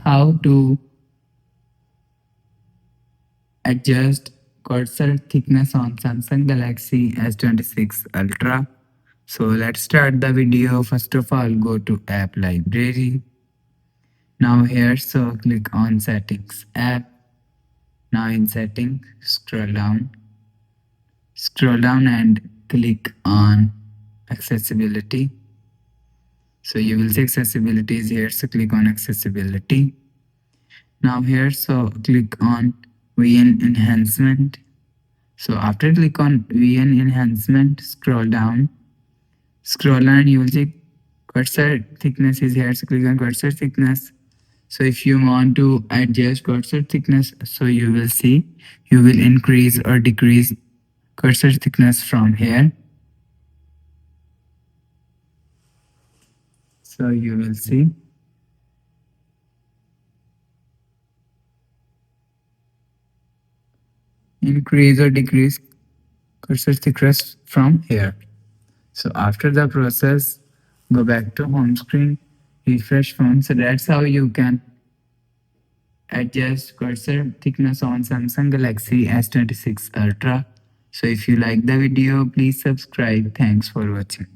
how to adjust cursor thickness on Samsung Galaxy S26 Ultra. So let's start the video. First of all, go to app library. Now here, so click on settings app. Now in settings, scroll down and click on accessibility. So you will see accessibility is here, so click on accessibility. Now here, so click on VN enhancement. So after click on VN enhancement, scroll down, you will see cursor thickness is here, so click on cursor thickness. So if you want to adjust cursor thickness, so you will see, you will increase or decrease cursor thickness from here. So you will see. Increase or decrease cursor thickness from here. So after the process, go back to home screen, refresh phone. So that's how you can adjust cursor thickness on Samsung Galaxy S26 Ultra. So if you like the video, please subscribe. Thanks for watching.